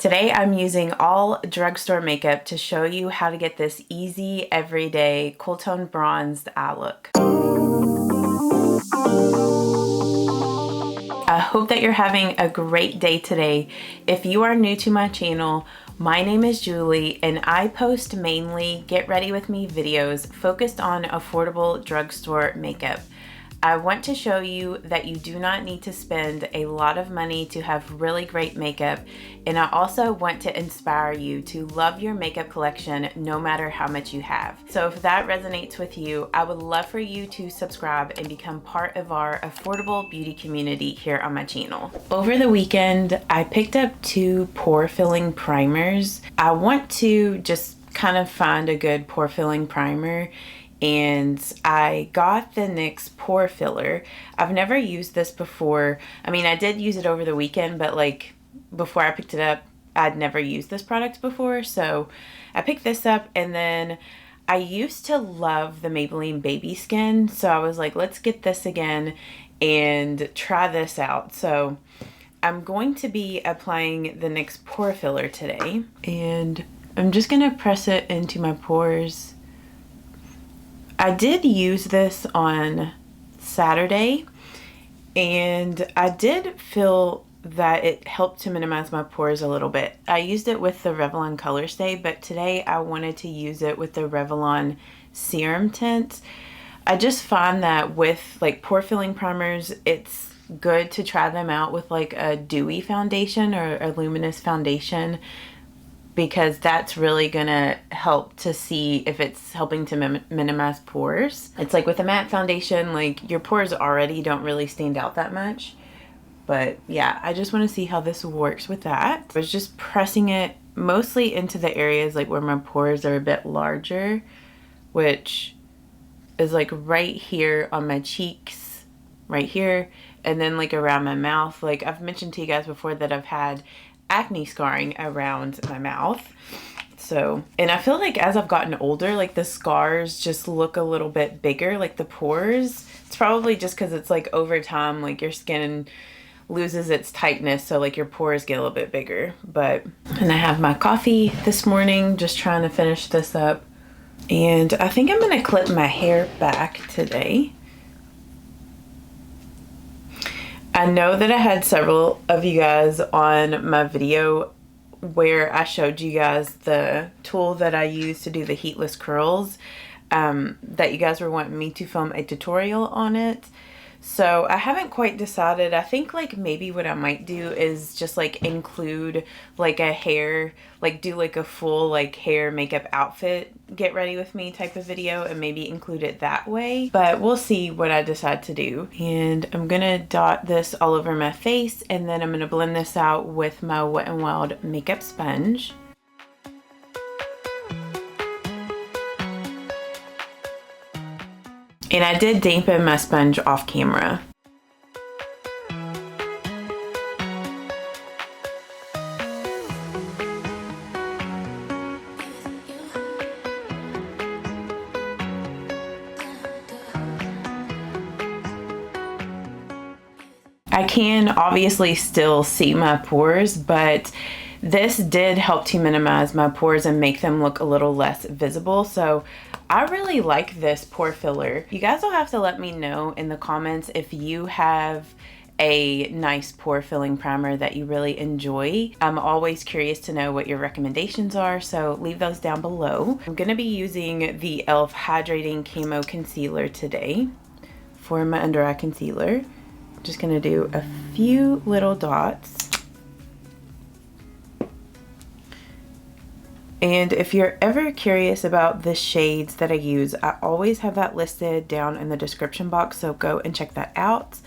Today I'm using all drugstore makeup to show you how to get this easy, everyday, cool tone bronzed eye look. I hope that you're having a great day today. If you are new to my channel, my name is Julie and I post mainly get ready with me videos focused on affordable drugstore makeup. I want to show you that you do not need to spend a lot of money to have really great makeup, and I also want to inspire you to love your makeup collection no matter how much you have. So if that resonates with you, I would love for you to subscribe and become part of our affordable beauty community here on my channel. Over the weekend, I picked up 2 pore filling primers. I want to just kind of find a good pore filling primer, and I got the NYX pore filler. I've never used this before. I mean, I did use it over the weekend, but like before I picked it up, I'd never used this product before. So I picked this up, and then I used to love the Maybelline Baby Skin. So I was like, let's get this again and try this out. So I'm going to be applying the NYX pore filler today, and I'm just gonna press it into my pores. I did use this on Saturday, and I did feel that it helped to minimize my pores a little bit. I used it with the Revlon Color Stay, but today I wanted to use it with the Revlon Serum Tint. I just find that with like pore filling primers, it's good to try them out with like a dewy foundation or a luminous foundation, because that's really gonna help to see if it's helping to minimize pores. It's like with a matte foundation, like your pores already don't really stand out that much. But yeah, I just want to see how this works with that. I was just pressing it mostly into the areas like where my pores are a bit larger, which is like right here on my cheeks, right here, and then like around my mouth. Like I've mentioned to you guys before that I've had acne scarring around my mouth. So, and I feel like as I've gotten older, like the scars just look a little bit bigger, like the pores. It's probably just because it's like over time, like your skin loses its tightness, so like your pores get a little bit bigger. But, and I have my coffee this morning, just trying to finish this up. And I think I'm gonna clip my hair back today. I know that I had several of you guys on my video where I showed you guys the tool that I use to do the heatless curls, that you guys were wanting me to film a tutorial on it. So I haven't quite decided. I think like maybe what I might do is just like include like a hair, like do like a full like hair makeup outfit get ready with me type of video, and maybe include it that way. But we'll see what I decide to do. And I'm gonna dot this all over my face, and then I'm gonna blend this out with my Wet n Wild makeup sponge. And I did dampen my sponge off camera. I can obviously still see my pores, but this did help to minimize my pores and make them look a little less visible. So I really like this pore filler. You guys will have to let me know in the comments if you have a nice pore filling primer that you really enjoy. I'm always curious to know what your recommendations are, so leave those down below. I'm gonna be using the e.l.f. Hydrating Camo Concealer today for my under eye concealer. Just gonna do a few little dots. And if you're ever curious about the shades that I use, I always have that listed down in the description box, so go and check that out.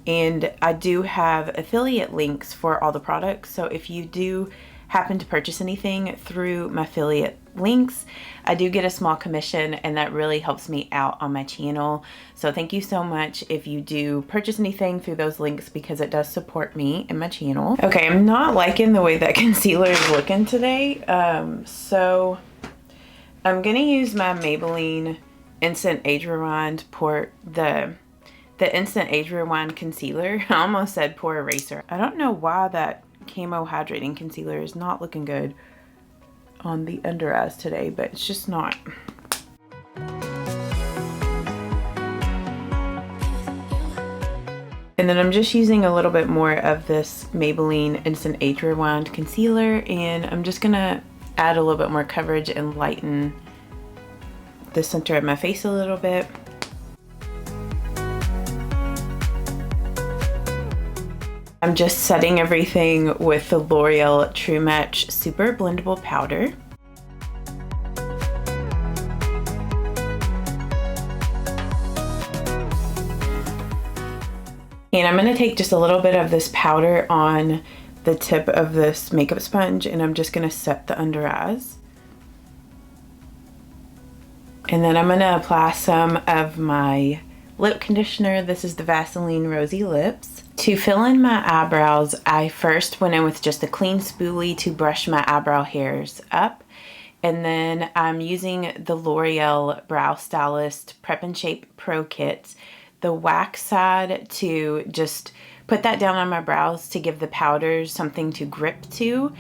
And I do have affiliate links for all the products, so if you do happen to purchase anything through my affiliate links, I do get a small commission, and that really helps me out on my channel. So thank you so much if you do purchase anything through those links, because it does support me and my channel. Okay, I'm not liking the way that concealer is looking today. So I'm gonna use my Maybelline Instant Age Rewind the Instant Age Rewind concealer. I almost said pore eraser. I don't know why that Camo Hydrating Concealer is not looking good on the under eyes today, but it's just not. And then I'm just using a little bit more of this Maybelline Instant Age Rewind Concealer, and I'm just gonna add a little bit more coverage and lighten the center of my face a little bit. I'm just setting everything with the L'Oreal True Match Super Blendable Powder. And I'm gonna take just a little bit of this powder on the tip of this makeup sponge, and I'm just gonna set the under eyes. And then I'm gonna apply some of my lip conditioner. This is the Vaseline Rosy Lips. To fill in my eyebrows, I first went in with just a clean spoolie to brush my eyebrow hairs up. And then I'm using the L'Oreal Brow Stylist Prep and Shape Pro Kit, the wax side, to just put that down on my brows to give the powders something to grip to.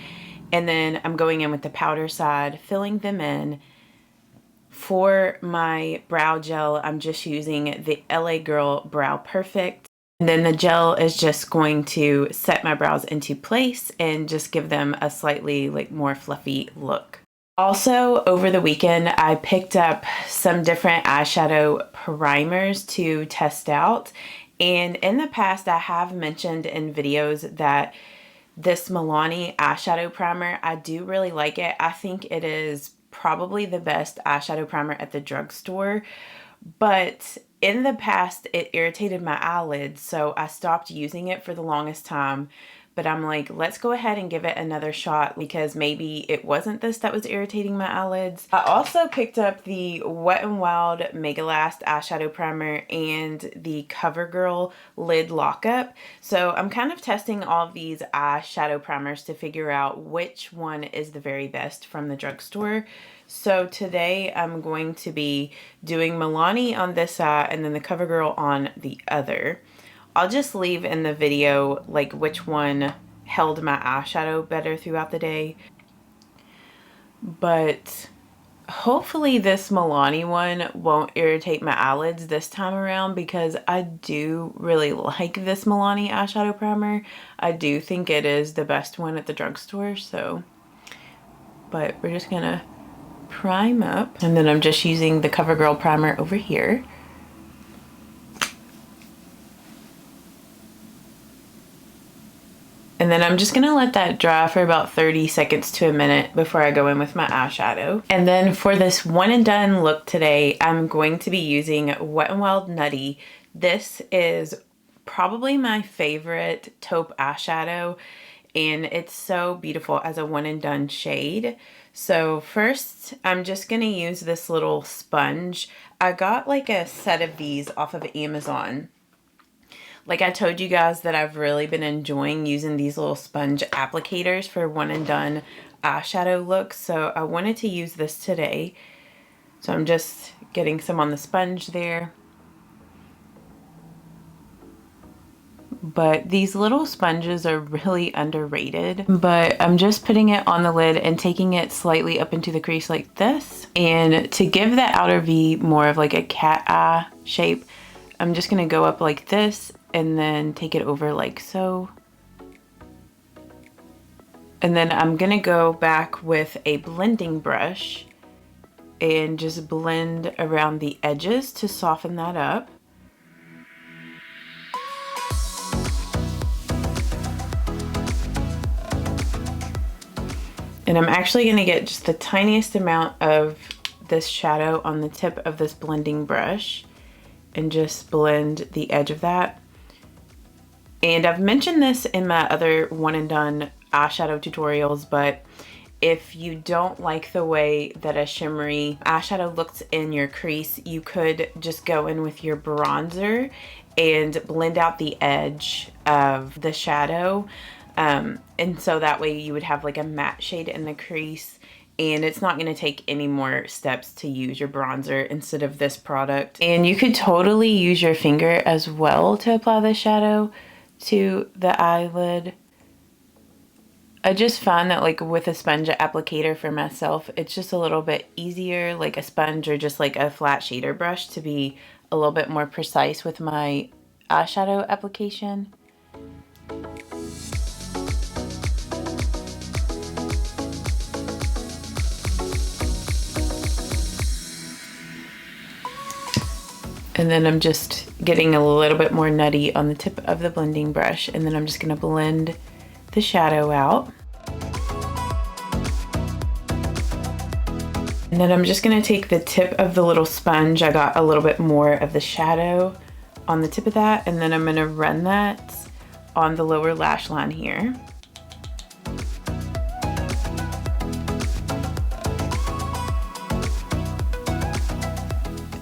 And then I'm going in with the powder side, filling them in. For my brow gel, I'm just using the LA Girl Brow Perfect. And then the gel is just going to set my brows into place and just give them a slightly more fluffy look. Also, over the weekend, I picked up some different eyeshadow primers to test out. And in the past, I have mentioned in videos that this Milani eyeshadow primer, I do really like it. I think it is probably the best eyeshadow primer at the drugstore. But in the past, it irritated my eyelids, so I stopped using it for the longest time. But I'm like, let's go ahead and give it another shot, because maybe it wasn't this that was irritating my eyelids. I also picked up the Wet n Wild Mega Last eyeshadow primer and the CoverGirl lid lockup. So I'm kind of testing all of these eyeshadow primers to figure out which one is the very best from the drugstore. So today I'm going to be doing Milani on this side and then the CoverGirl on the other. I'll just leave in the video which one held my eyeshadow better throughout the day. But hopefully this Milani one won't irritate my eyelids this time around, because I do really like this Milani eyeshadow primer. I do think it is the best one at the drugstore, so. But we're just gonna prime up. And then I'm just using the CoverGirl primer over here. And then I'm just gonna let that dry for about 30 seconds to a minute before I go in with my eyeshadow. And then for this one and done look today, I'm going to be using Wet n Wild Nutty. This is probably my favorite taupe eyeshadow, and it's so beautiful as a one and done shade. So first, I'm just gonna use this little sponge. I got a set of these off of Amazon. Like I told you guys that I've really been enjoying using these little sponge applicators for one and done eyeshadow looks. So I wanted to use this today. So I'm just getting some on the sponge there. But these little sponges are really underrated. But I'm just putting it on the lid and taking it slightly up into the crease like this. And to give the outer V more of a cat eye shape, I'm just gonna go up like this and then take it over like so. And then I'm gonna go back with a blending brush and just blend around the edges to soften that up. And I'm actually gonna get just the tiniest amount of this shadow on the tip of this blending brush and just blend the edge of that. And I've mentioned this in my other one and done eyeshadow tutorials, but if you don't like the way that a shimmery eyeshadow looks in your crease, you could just go in with your bronzer and blend out the edge of the shadow. And so that way you would have a matte shade in the crease, and it's not going to take any more steps to use your bronzer instead of this product. And you could totally use your finger as well to apply the shadow to the eyelid. I just found that like with a sponge applicator for myself, it's just a little bit easier, like a sponge or just like a flat shader brush, to be a little bit more precise with my eyeshadow application. And then I'm just getting a little bit more nutty on the tip of the blending brush, and then I'm just gonna blend the shadow out. And then I'm just gonna take the tip of the little sponge. I got a little bit more of the shadow on the tip of that, and then I'm gonna run that on the lower lash line here.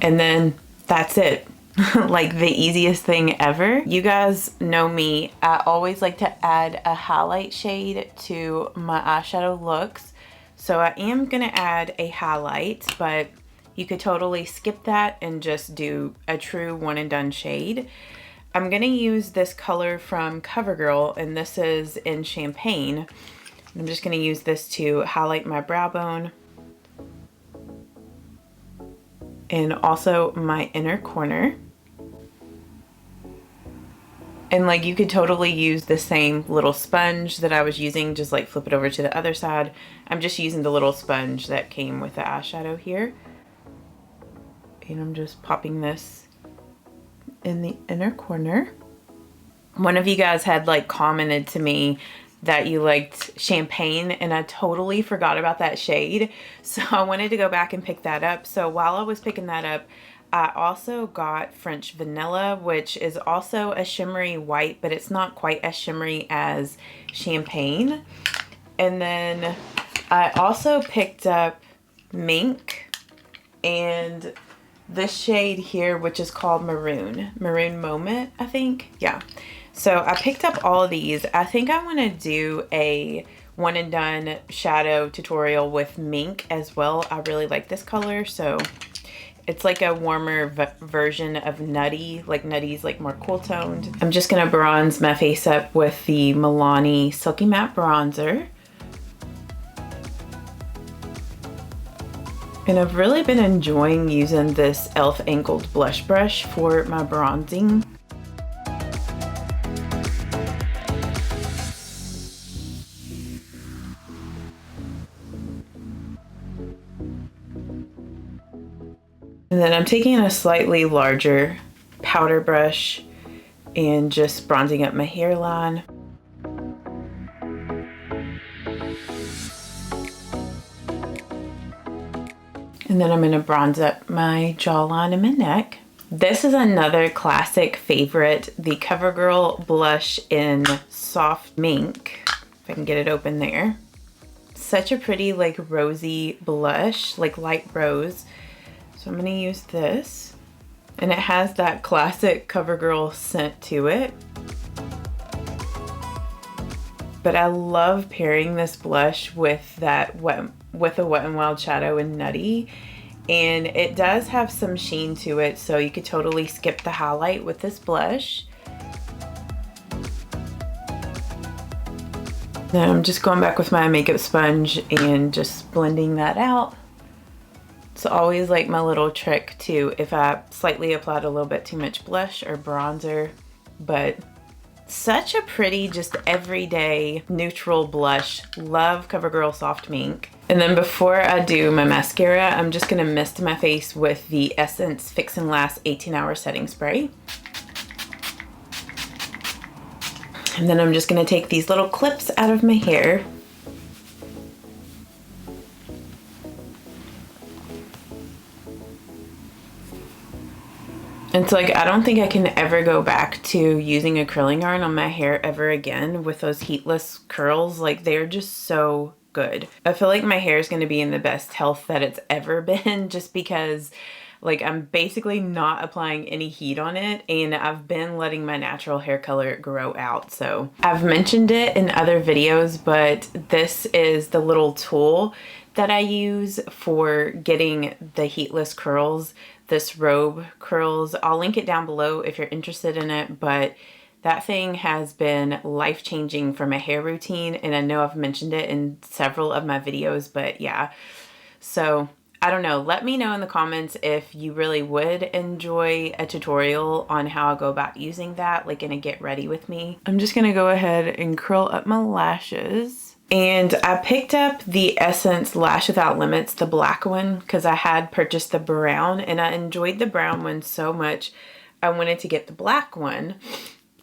And then that's it. Like the easiest thing ever. You guys know me, I always like to add a highlight shade to my eyeshadow looks. So I am gonna add a highlight, but you could totally skip that and just do a true one and done shade. I'm gonna use this color from CoverGirl, and this is in Champagne. I'm just gonna use this to highlight my brow bone and also my inner corner. And like you could totally use the same little sponge that I was using, just like flip it over to the other side. I'm just using the little sponge that came with the eyeshadow here. And I'm just popping this in the inner corner. One of you guys had like commented to me that you liked Champagne, and I totally forgot about that shade. So I wanted to go back and pick that up. So while I was picking that up, I also got French Vanilla, which is also a shimmery white, but it's not quite as shimmery as Champagne. And then I also picked up Mink and this shade here, which is called Maroon Moment, I think. Yeah. So I picked up all of these. I think I want to do a one and done shadow tutorial with Mink as well. I really like this color. So it's like a warmer version of Nutty. Like Nutty's like more cool toned. I'm just gonna bronze my face up with the Milani Silky Matte Bronzer. And I've really been enjoying using this e.l.f. angled blush brush for my bronzing. And then I'm taking a slightly larger powder brush and just bronzing up my hairline. And then I'm going to bronze up my jawline and my neck. This is another classic favorite, the CoverGirl blush in Soft Mink. If I can get it open there. Such a pretty like rosy blush, like light rose. So I'm going to use this, and it has that classic CoverGirl scent to it. But I love pairing this blush with that with a Wet n Wild shadow in Nutty, and it does have some sheen to it, so you could totally skip the highlight with this blush. Then I'm just going back with my makeup sponge and just blending that out. It's always like my little trick too, if I slightly applied a little bit too much blush or bronzer. But such a pretty, just everyday neutral blush. Love CoverGirl Soft Mink. And then before I do my mascara, I'm just gonna mist my face with the Essence Fix and Last 18-Hour Setting Spray. And then I'm just gonna take these little clips out of my hair. And so like, I don't think I can ever go back to using acrylic yarn on my hair ever again with those heatless curls. Like, they're just so good. I feel like my hair is going to be in the best health that it's ever been, just because like I'm basically not applying any heat on it, and I've been letting my natural hair color grow out. So I've mentioned it in other videos, but this is the little tool that I use for getting the heatless curls, this robe curls. I'll link it down below if you're interested in it, but That thing has been life-changing for my hair routine, and I know I've mentioned it in several of my videos, but yeah. So I don't know, let me know in the comments if you really would enjoy a tutorial on how I go about using that, like in a get ready with me. I'm just gonna go ahead and curl up my lashes. And I picked up the Essence Lash Without Limits, the black one, because I had purchased the brown and I enjoyed the brown one so much I wanted to get the black one.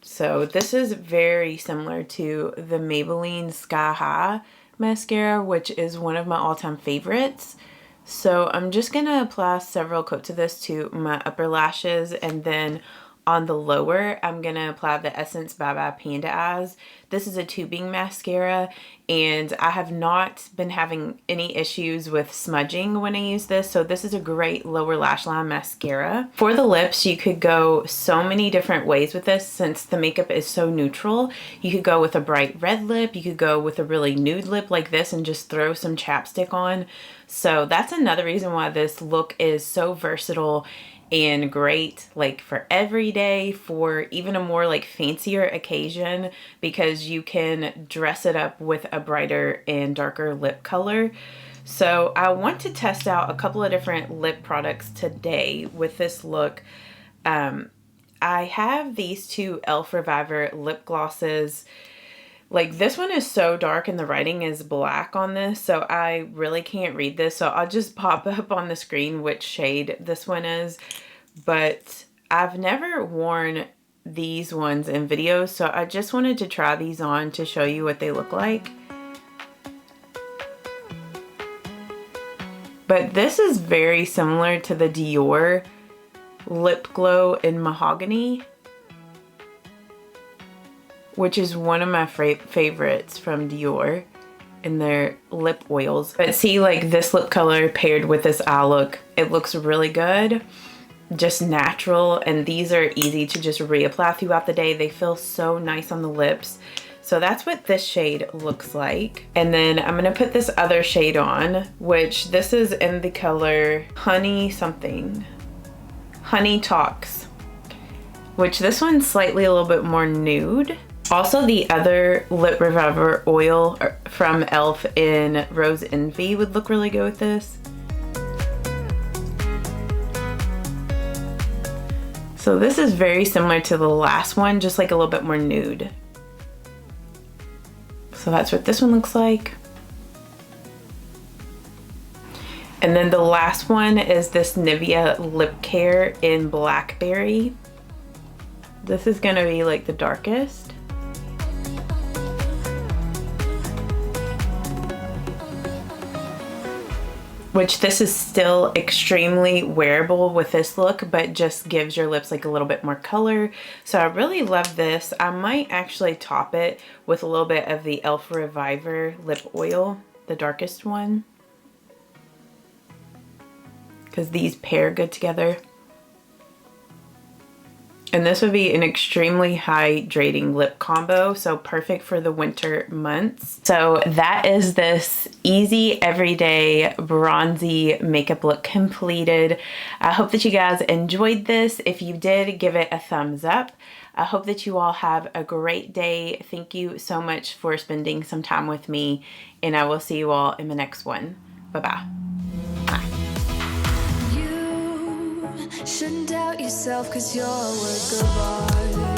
So this is very similar to the Maybelline Sky High mascara, which is one of my all-time favorites. So I'm just gonna apply several coats of this to my upper lashes, and then on the lower, I'm gonna apply the Essence Bye Bye Panda Eyes. This is a tubing mascara, and I have not been having any issues with smudging when I use this, so this is a great lower lash line mascara. For the lips, you could go so many different ways with this since the makeup is so neutral. You could go with a bright red lip, you could go with a really nude lip like this and just throw some chapstick on. So that's another reason why this look is so versatile and great, like for every day, for even a more like fancier occasion, because you can dress it up with a brighter and darker lip color. So I want to test out a couple of different lip products today with this look. I have these two e.l.f. Reviver lip glosses. Like, this one is so dark and the writing is black on this, so I really can't read this. So I'll just pop up on the screen which shade this one is. But I've never worn these ones in videos, so I just wanted to try these on to show you what they look like. But this is very similar to the Dior Lip Glow in Mahogany, which is one of my favorites from Dior in their lip oils. But see, like this lip color paired with this eye look, it looks really good, just natural, and these are easy to just reapply throughout the day. They feel so nice on the lips. So that's what this shade looks like. And then I'm gonna put this other shade on, which this is in the color Honey something, Honey Talks, which this one's slightly a little bit more nude. Also, the other Lip Reviver oil from e.l.f. in Rose Envy would look really good with this. So this is very similar to the last one, just like a little bit more nude. So that's what this one looks like. And then the last one is this Nivea Lip Care in Blackberry. This is gonna be like the darkest. Which this is still extremely wearable with this look, but just gives your lips like a little bit more color. So I really love this. I might actually top it with a little bit of the e.l.f. Reviver lip oil, the darkest one, because these pair good together. And this would be an extremely hydrating lip combo, so perfect for the winter months. So that is this easy, everyday, bronzy makeup look completed. I hope that you guys enjoyed this. If you did, give it a thumbs up. I hope that you all have a great day. Thank you so much for spending some time with me, and I will see you all in the next one. Bye-bye. Shouldn't doubt yourself, 'cause you're a work of art.